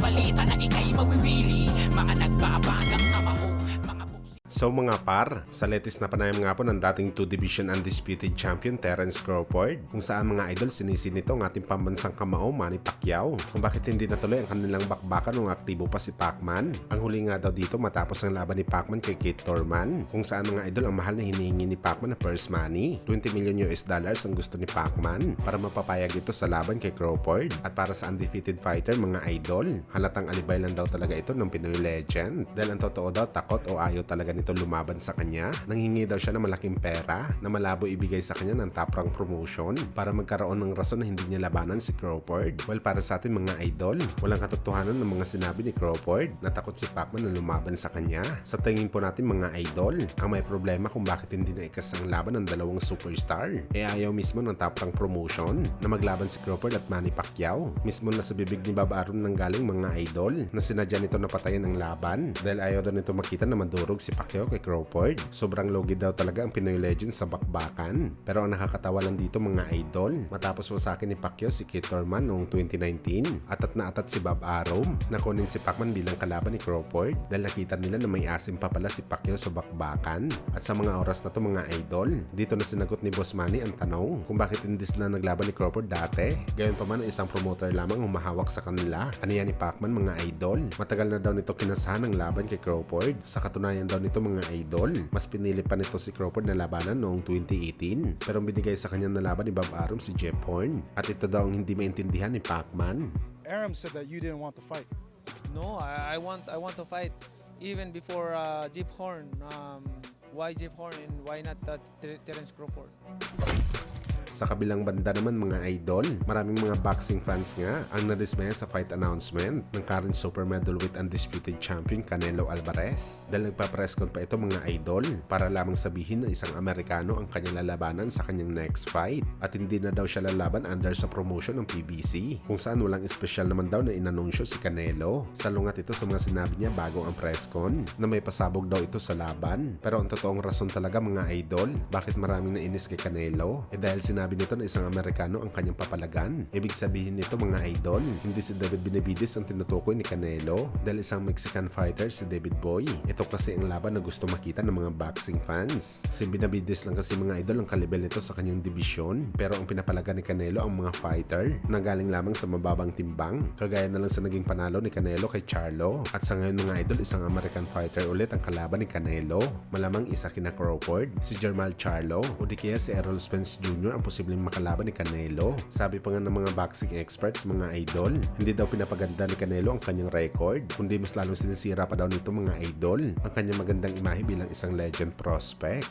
balita na ika'y mawiwili. Mga nagbabagang kamao, mga buksi. So mga par, sa latest na panayam nga po ng dating 2 Division Undisputed Champion Terence Crawford, kung saan mga idol sinisin nito ang ating pambansang kamao Manny Pacquiao kung bakit hindi natuloy ang kanilang bakbakan nung aktibo pa si Pacman. Ang huli nga daw dito matapos ang laban ni Pacman kay Keith Thurman, kung saan mga idol ang mahal na hinihingi ni Pacman na purse money, $20 million ang gusto ni Pacman para mapapayag ito sa laban kay Crawford. At para sa undefeated fighter mga idol, halatang alibay lang daw talaga ito ng Pinoy legend, dahil ang totoo daw takot o ayaw talaga nito lumaban sa kanya. Nanghingi daw siya ng malaking pera na malabo ibigay sa kanya ng top rank promotion para magkaroon ng rason na hindi niya labanan si Crawford. Well, para sa atin mga idol, walang katotohanan ng mga sinabi ni Crawford na takot si Pacman na lumaban sa kanya. Sa tingin po natin mga idol, ang may problema kung bakit hindi na ikas ang laban ng dalawang superstar. Ayaw mismo ng top rank promotion na maglaban si Crawford at Manny Pacquiao. Mismo na sa bibig ni Bob Arum nang galing mga idol na sinadya nito na patayin ang laban dahil ayaw daw nito makita na madurog si Pacquiao kay Crawford. Sobrang logi daw talaga ang Pinoy legend sa bakbakan. Pero ang nakakatawa lang dito mga idol, matapos wasakin ni Pacquiao si Keith Thurman noong 2019, atat na atat si Bob Arum na kunin si Pacman bilang kalaban ni Crawford dahil nakita nila na may asim pa pala si Pacquiao sa bakbakan. At sa mga oras na to mga idol, dito na sinagot ni Boss Manny ang tanong kung bakit hindi sila naglaban ni Crawford dati. Gayon pa man ang isang promoter lamang humahawak sa kanila. Ano yan ni Pacman mga idol? Matagal na daw nito kinasahan ang laban kay Crawford. Sa katunayan daw nito mga idol, mas pinili pa nito si Crawford na labanan noong 2018 pero binigay sa kanya na laban ni Bob Arum si Jeff Horn. At ito daw ang hindi maintindihan ni Pacman. Arum said that you didn't want to fight. No, I want to fight even before Jeff Horn. Why Jeff Horn and why not Terence Crawford? Sa kabilang banda naman mga idol, maraming mga boxing fans nga ang nadismaya sa fight announcement ng current super middleweight undisputed champion Canelo Alvarez. Dahil nagpa-presscon pa ito mga idol para lamang sabihin na isang Amerikano ang kanyang lalabanan sa kanyang next fight at hindi na daw siya lalaban under sa promotion ng PBC, kung saan walang espesyal naman daw na inanunsyo si Canelo. Salungat ito sa mga sinabi niya bago ang presscon na may pasabog daw ito sa laban. Pero ang totoong rason talaga mga idol, bakit maraming nainis kay Canelo? Dahil sinabi nito na isang Amerikano ang kanyang papalagan. Ibig sabihin nito mga idol, hindi si David Benavidez ang tinutukoy ni Canelo dahil isang Mexican fighter si David Boy. Ito kasi ang laban na gusto makita ng mga boxing fans. Si Benavidez lang kasi mga idol ang kalibel nito sa kanyang dibisyon, pero ang pinapalagan ni Canelo ang mga fighter na galing lamang sa mababang timbang, kagaya na lang sa naging panalo ni Canelo kay Charlo. At sa ngayon mga idol, isang American fighter ulit ang kalaban ni Canelo. Malamang isa kina Crawford, si Jermall Charlo o di kaya si Errol Spence Jr. ang posibleng makalaban ni Canelo. Sabi pa nga ng mga boxing experts mga idol, hindi daw pinapaganda ni Canelo ang kanyang record, kundi mas lalong sinisira pa daw nito mga idol ang kanyang magandang imahe bilang isang legend prospect.